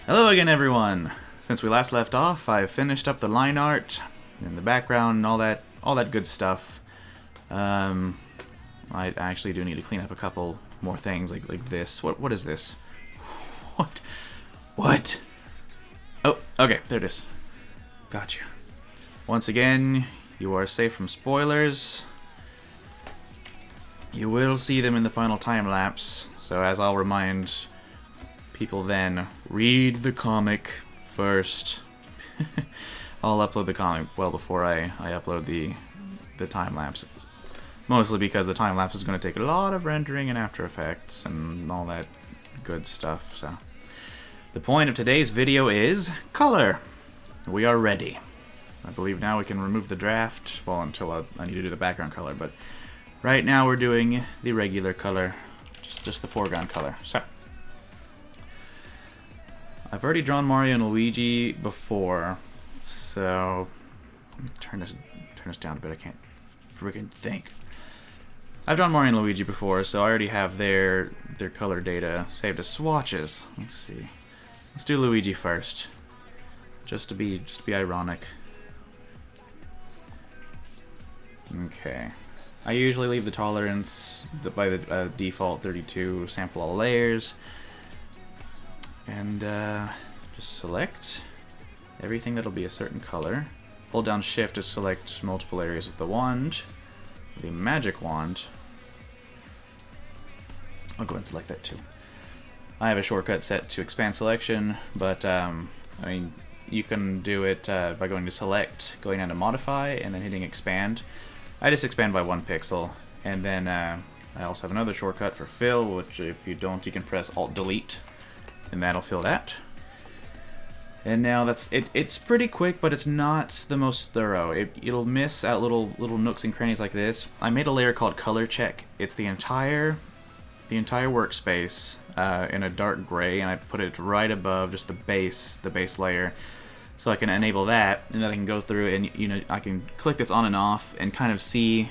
Hello again, everyone. Since we last left off, I've finished up the line art and the background and all that good stuff. I actually do need to clean up a couple more things, like this. What is this? What? Oh, okay, there it is. Gotcha. Once again, you are safe from spoilers. You will see them in the final time lapse. So as I'll remind people then, read the comic first. I'll upload the comic well before I upload the time lapse. Mostly because the time lapse is going to take a lot of rendering in After Effects and all that good stuff. So the point of today's video is color. We are ready. I believe now we can remove the draft. Well, until I need to do the background color, but right now we're doing the regular color, just the foreground color. So I've already drawn Mario and Luigi before, so let me turn this down a bit. I can't friggin' think. I've drawn Mario and Luigi before, so I already have their color data saved as swatches. Let's see. Let's do Luigi first, just to be ironic. Okay. I usually leave the tolerance by the default 32, sample all layers. And just select everything that'll be a certain color. Hold down Shift to select multiple areas with the wand. The magic wand. I'll go ahead and select that too. I have a shortcut set to expand selection, but I mean, you can do it by going to Select, going down to Modify, and then hitting Expand. I just expand by 1 pixel, and then I also have another shortcut for Fill, which if you don't, you can press Alt-Delete. And that'll fill that. And now that's it. It's pretty quick, but it's not the most thorough. It'll miss out little nooks and crannies like this. I made a layer called Color Check. It's the entire workspace in a dark gray, and I put it right above just the base layer, so I can enable that, and then I can go through and I can click this on and off and kind of see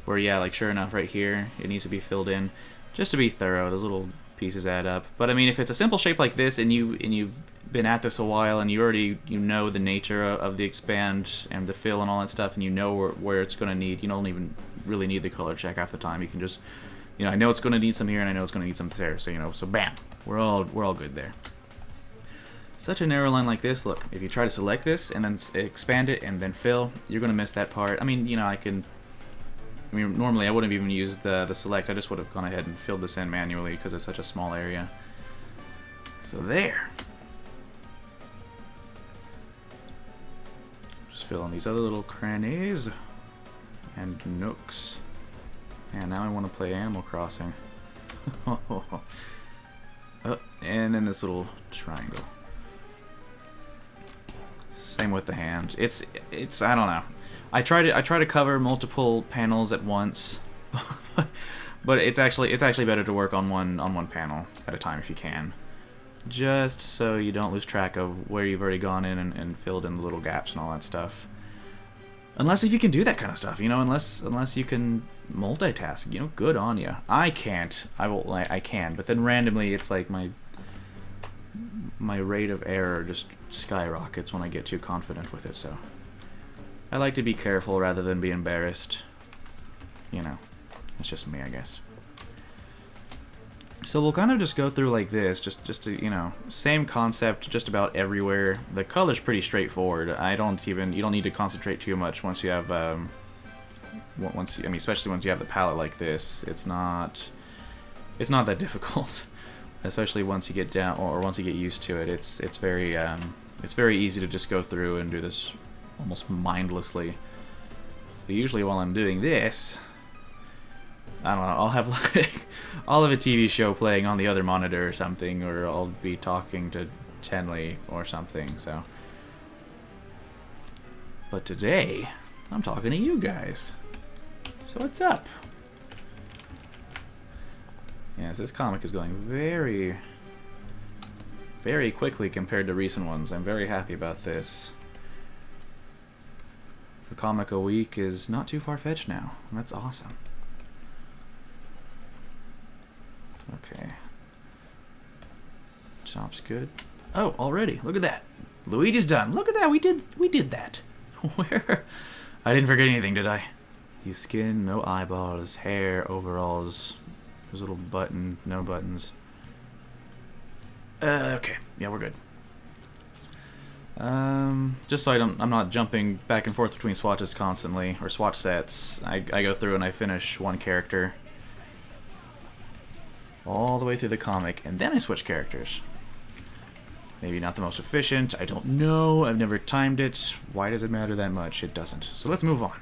where, yeah, like sure enough, right here it needs to be filled in, just to be thorough. Those little pieces add up. But I mean, if it's a simple shape like this and you've been at this a while and you know the nature of the expand and the fill and all that stuff, and you know where it's going to need, you don't even really need the color check half the time. You can just, I know it's going to need some here and I know it's going to need some there, so so bam, we're all good there. Such a narrow line like this, look, if you try to select this and then expand it and then fill, you're going to miss that part. I mean, normally I wouldn't have even used the select. I just would have gone ahead and filled this in manually because it's such a small area. So there. Just fill in these other little crannies and nooks. And now I want to play Animal Crossing. Oh, and then this little triangle. Same with the hand. It's I don't know. I try to cover multiple panels at once, but it's actually better to work on one panel at a time if you can, just so you don't lose track of where you've already gone in and filled in the little gaps and all that stuff. Unless if you can do that kind of stuff, unless you can multitask, good on you. I can't. I can, but then randomly it's like my rate of error just skyrockets when I get too confident with it. So I like to be careful rather than be embarrassed. That's just me, I guess. So we'll kind of just go through like this, just to, same concept just about everywhere. The color's pretty straightforward. You don't need to concentrate too much once you have, especially once you have the palette like this. It's not that difficult, especially once you get down, or once you get used to it. It's very easy to just go through and do this almost mindlessly. So usually while I'm doing this, I don't know, I'll have a TV show playing on the other monitor or something, or I'll be talking to Tenley or something, so. But today, I'm talking to you guys. So what's up? Yes, this comic is going very, very quickly compared to recent ones. I'm very happy about this. The comic a week is not too far-fetched now. That's awesome. Okay. Top's good. Oh, already. Look at that. Luigi's done. Look at that. We did that. Where? I didn't forget anything, did I? The skin, no eyeballs, hair, overalls. There's a little button, no buttons. Okay. Yeah, we're good. Just so I'm not jumping back and forth between swatches constantly, or swatch sets, I go through and I finish one character all the way through the comic, and then I switch characters. Maybe not the most efficient, I don't know, I've never timed it. Why does it matter that much? It doesn't. So let's move on.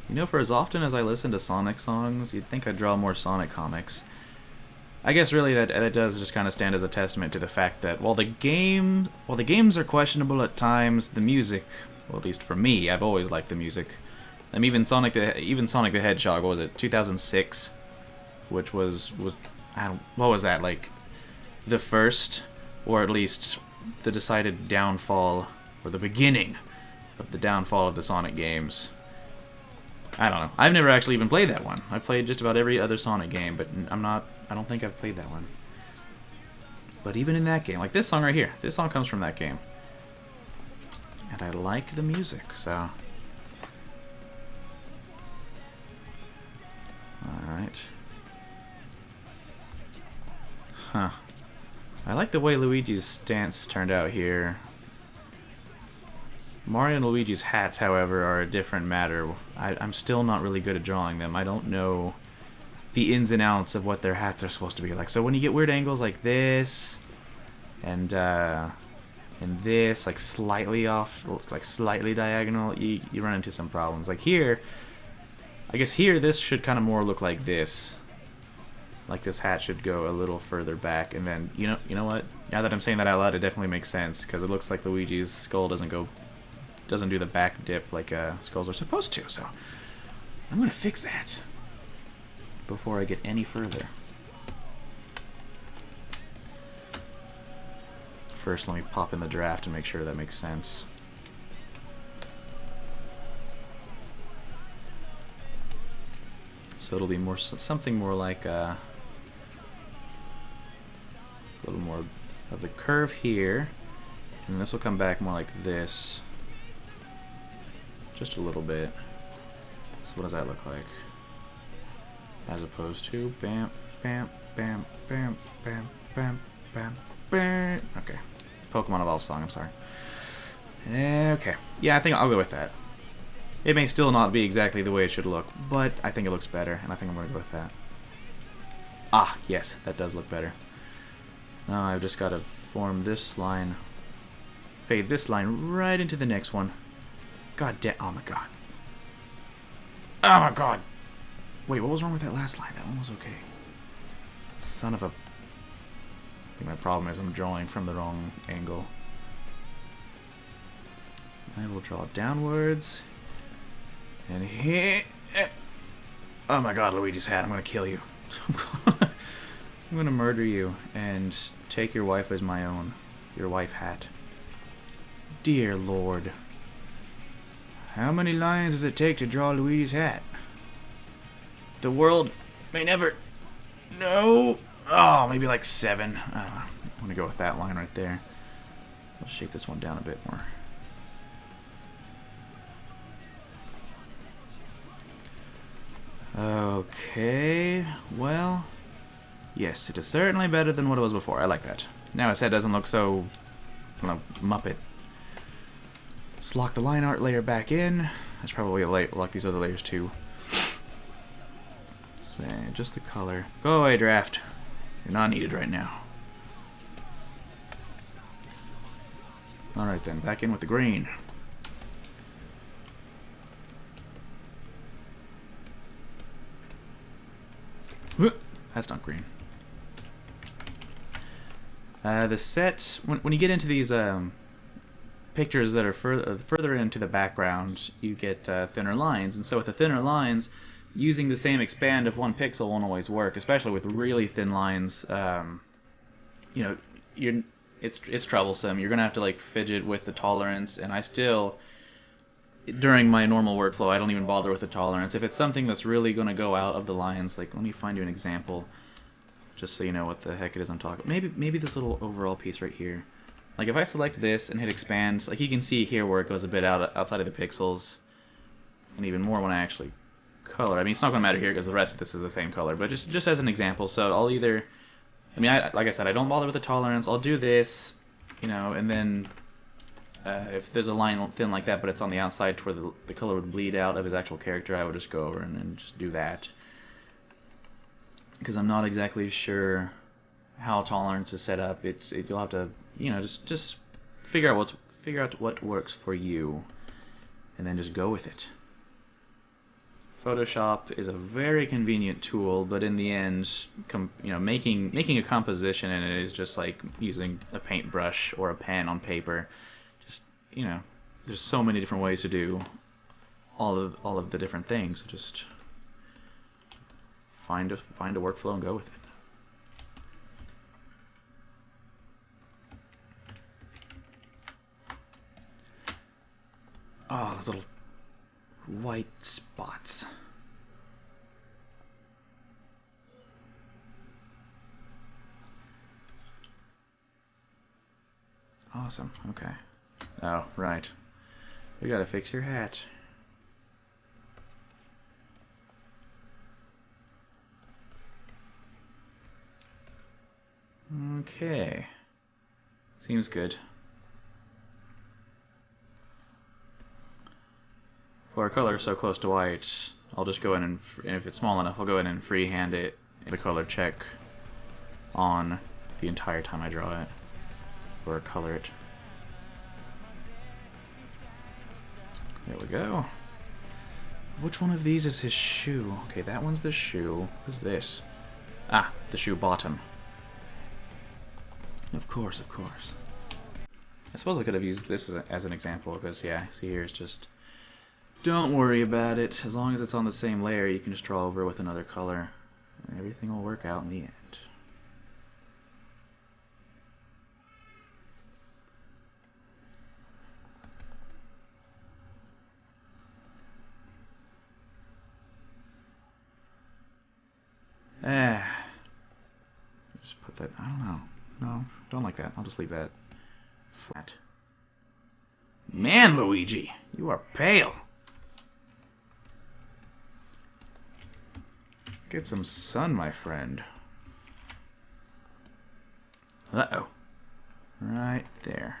You know, for as often as I listen to Sonic songs, you'd think I'd draw more Sonic comics. I guess really that does just kind of stand as a testament to the fact that while the games are questionable at times, the music, well, at least for me, I've always liked the music. Even Sonic the Hedgehog, what was it, 2006, which was what was that, like the first, or at least the decided downfall, or the beginning of the downfall of the Sonic games. I don't know. I've never actually even played that one. I've played just about every other Sonic game, but I don't think I've played that one. But even in that game, like this song right here, this song comes from that game. And I like the music, so. Alright. Huh. I like the way Luigi's stance turned out here. Mario and Luigi's hats, however, are a different matter. I'm still not really good at drawing them. I don't know the ins and outs of what their hats are supposed to be like. So when you get weird angles like this, and this, like slightly off, like slightly diagonal, you run into some problems. Like here, I guess here this should kind of more look like this. Like this hat should go a little further back, and then you know what? Now that I'm saying that out loud, it definitely makes sense because it looks like Luigi's skull doesn't do the back dip like skulls are supposed to. So I'm gonna fix that before I get any further. First, let me pop in the draft and make sure that makes sense. So it'll be something more like a little more of the curve here, and this will come back more like this, just a little bit. So what does that look like? As opposed to bam, bam, bam, bam, bam, bam, bam, bam. Okay, Pokemon Evolve song. I'm sorry. Okay, yeah, I think I'll go with that. It may still not be exactly the way it should look, but I think it looks better, and I think I'm going to go with that. Ah, yes, that does look better. Now I've just got to form this line, fade this line right into the next one. God damn, oh my god. Oh my god! Wait, what was wrong with that last line? That one was okay. Son of a... I think my problem is I'm drawing from the wrong angle. I will draw downwards. And here... Oh my god, Luigi's hat, I'm gonna kill you. I'm gonna murder you and take your wife as my own. Your wife hat. Dear Lord. How many lines does it take to draw Luigi's hat? The world may never... No! Oh, maybe like 7. I don't know. I'm gonna go with that line right there. Let's shape this one down a bit more. Okay, well, yes, it is certainly better than what it was before. I like that. Now his head doesn't look so, I don't know, Muppet. Let's lock the line art layer back in. That's probably lock these other layers too. So, just the color. Go away, draft. You're not needed right now. Alright then, back in with the green. That's not green. The set, when you get into these pictures that are further into the background, you get thinner lines. And so with the thinner lines, using the same expand of 1 pixel won't always work, especially with really thin lines. You know, it's troublesome. You're gonna have to like fidget with the tolerance, and I still, during my normal workflow, I don't even bother with the tolerance. If it's something that's really gonna go out of the lines, like let me find you an example. just so you know what the heck it is I'm talking about. Maybe this little overall piece right here. Like if I select this and hit expand, like you can see here where it goes a bit outside of the pixels, and even more when I actually color. I mean, it's not going to matter here because the rest of this is the same color, but just as an example. So I'll either, I mean, like I said, I don't bother with the tolerance. I'll do this, you know, and then if there's a line thin like that, but it's on the outside to where the color would bleed out of his actual character, I would just go over and just do that. Because I'm not exactly sure how tolerance is set up. You'll have to, you know, just figure out what works for you, and then just go with it. Photoshop is a very convenient tool, but in the end, you know, making a composition in it is just like using a paintbrush or a pen on paper. Just, you know, there's so many different ways to do all of the different things. So just find a workflow and go with it. Oh, those little white spots. Awesome. Okay. Oh, right. We gotta fix your hat. Okay. Seems good. For a color so close to white, I'll just go in and if it's small enough, I'll go in and freehand it, the color check on the entire time I draw it, or color it. There we go. Which one of these is his shoe? Okay, that one's the shoe. What's this? Ah, the shoe bottom. Of course, of course. I suppose I could have used this as an example, because yeah, see here it's just, don't worry about it. As long as it's on the same layer, you can just draw over with another color, and everything will work out in the end. Just put that, I don't know. No, don't like that. I'll just leave that flat. Man, Luigi, you are pale. Get some sun, my friend. Uh-oh. Right there.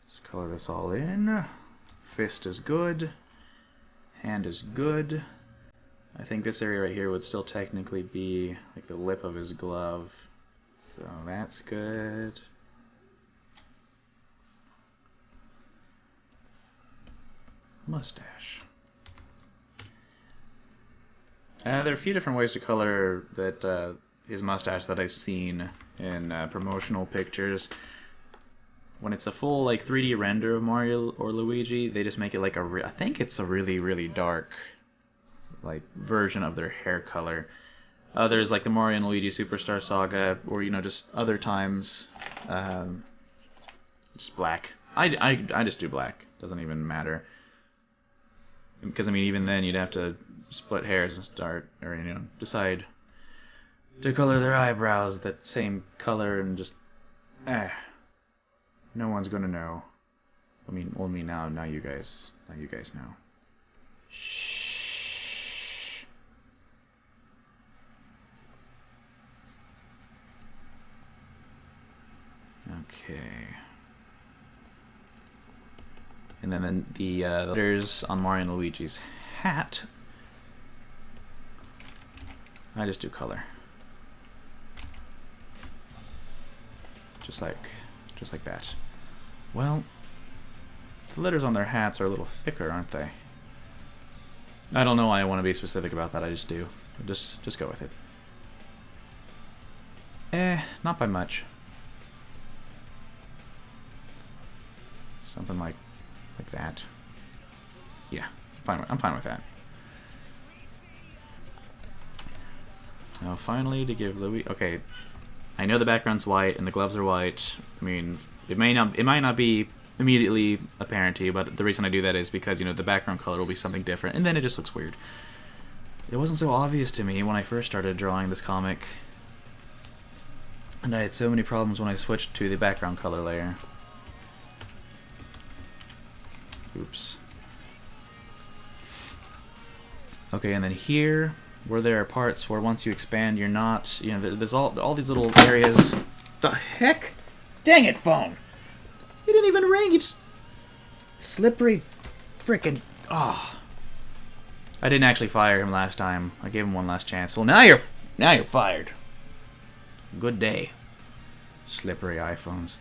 Let's color this all in. Fist is good. Hand is good. I think this area right here would still technically be like the lip of his glove. So that's good. Mustache. There are a few different ways to color that his mustache that I've seen in promotional pictures. When it's a full like 3D render of Mario or Luigi, they just make it like I think it's a really dark like version of their hair color. Others like the Mario and Luigi Superstar Saga, or you know just other times, just black. I just do black. Doesn't even matter. Because I mean, even then you'd have to split hairs and start, or you know, decide to color their eyebrows that same color and just, no one's gonna know. I mean, well, me now you guys know. Shh. Okay. And then the letters on Mario and Luigi's hat, I just do color. Just like that. Well, the letters on their hats are a little thicker, aren't they? I don't know why I want to be specific about that, I just do. Just go with it. Not by much. Something like that. Yeah, I'm fine with that. Now finally to give Louis, okay, I know the background's white and the gloves are white. I mean, it might not be immediately apparent to you, but the reason I do that is because, you know, the background color will be something different, and then it just looks weird. It wasn't so obvious to me when I first started drawing this comic, and I had so many problems when I switched to the background color layer. Oops. Okay, and then here, where there are parts where once you expand, you're not, you know, there's all these little areas. The heck? Dang it, phone! You didn't even ring, you just... Slippery frickin'... Oh. I didn't actually fire him last time. I gave him one last chance. Well, now you're fired. Good day. Slippery iPhones.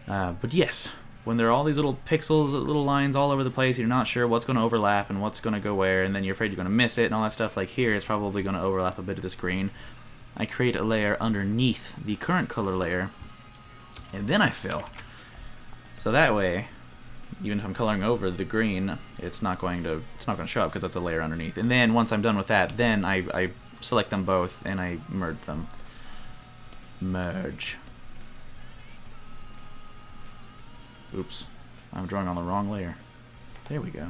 But yes, when there are all these little pixels, little lines all over the place, you're not sure what's going to overlap and what's going to go where, and then you're afraid you're going to miss it and all that stuff. Like here, it's probably going to overlap a bit of this green. I create a layer underneath the current color layer, and then I fill. So that way, even if I'm coloring over the green, it's not going to show up because that's a layer underneath. And then once I'm done with that, then I select them both and I merge them. Merge. Oops, I'm drawing on the wrong layer. There we go.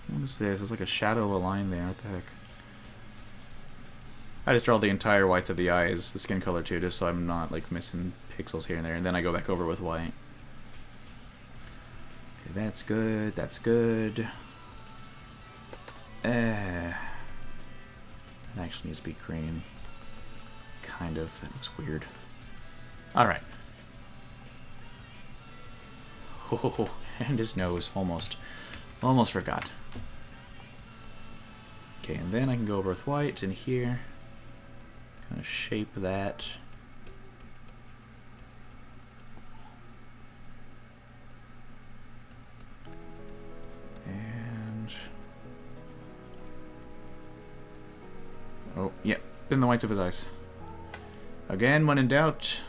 What is this? It's like a shadow of a line there. What the heck? I just draw the entire whites of the eyes, the skin color too, just so I'm not like missing pixels here and there, and then I go back over with white. Okay, that's good, that's good. It actually needs to be green. Kind of, that looks weird. Alright. Oh, and his nose, almost. Almost forgot. Okay, and then I can go over with white in here. Kind of shape that. And... oh, yeah, in the whites of his eyes. Again, when in doubt,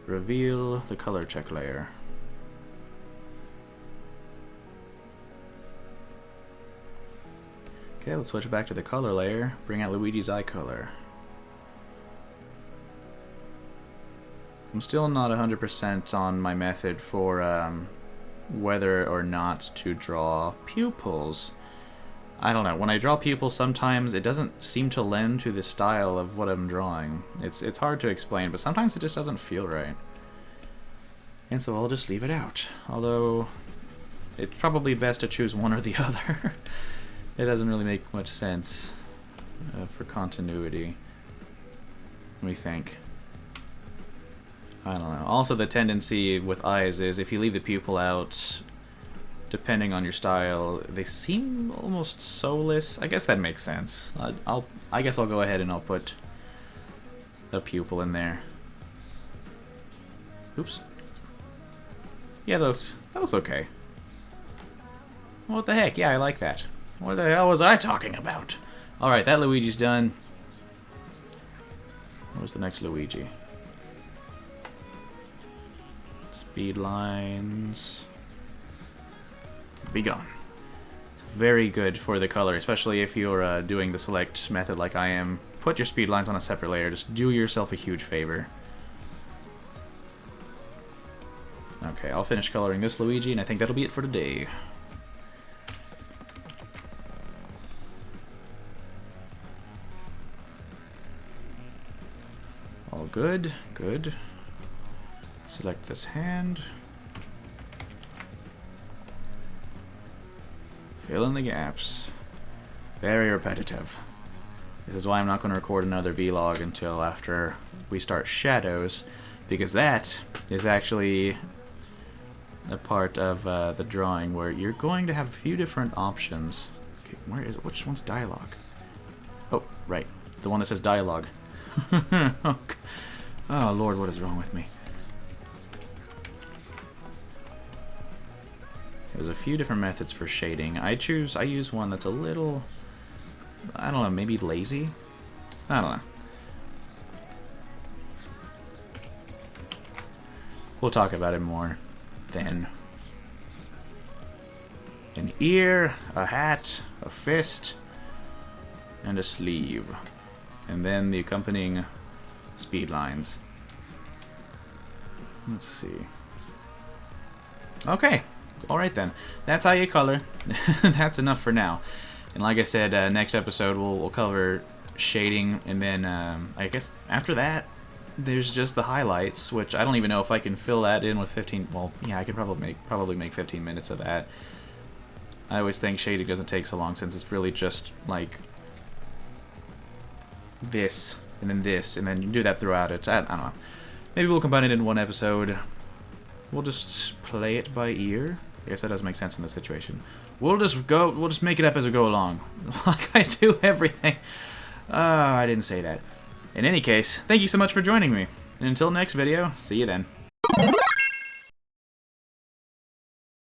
reveal the color check layer. Okay, let's switch back to the color layer. Bring out Luigi's eye color. I'm still not 100% on my method for whether or not to draw pupils. I don't know. When I draw pupils, sometimes it doesn't seem to lend to the style of what I'm drawing. It's hard to explain, but sometimes it just doesn't feel right. And so I'll just leave it out. Although, it's probably best to choose one or the other. It doesn't really make much sense for continuity. Let me think. I don't know. Also, the tendency with eyes is if you leave the pupil out, depending on your style, they seem almost soulless. I guess that makes sense. I guess I'll go ahead and I'll put a pupil in there. Oops. Yeah, that looks okay. What the heck? Yeah, I like that. What the hell was I talking about? Alright, that Luigi's done. Where's the next Luigi? Speed lines. Be gone. It's very good for the color, especially if you're doing the select method like I am. Put your speed lines on a separate layer. Just do yourself a huge favor. Okay, I'll finish coloring this Luigi, and I think that'll be it for today. All good, good. Select this hand. Fill in the gaps. Very repetitive. This is why I'm not going to record another vlog until after we start Shadows, because that is actually a part of the drawing where you're going to have a few different options. Okay, where is it? Which one's dialogue? Oh, right. The one that says dialogue. Oh, Lord, what is wrong with me? There's a few different methods for shading. I use one that's a little, I don't know, maybe lazy? I don't know. We'll talk about it more then. An ear, a hat, a fist, and a sleeve. And then the accompanying speed lines. Let's see. Okay, alright then. That's how you color. That's enough for now. And like I said, next episode we'll cover shading, and then I guess after that there's just the highlights, which I don't even know if I can fill that in with 15. Well, yeah, I could probably make 15 minutes of that. I always think shading doesn't take so long since it's really just like this and then you do that throughout it. I don't know. Maybe we'll combine it in one episode. We'll just play it by ear. I guess that doesn't make sense in this situation. We'll just make it up as we go along, like I do everything. I didn't say that. In any case, thank you so much for joining me. And until next video, see you then.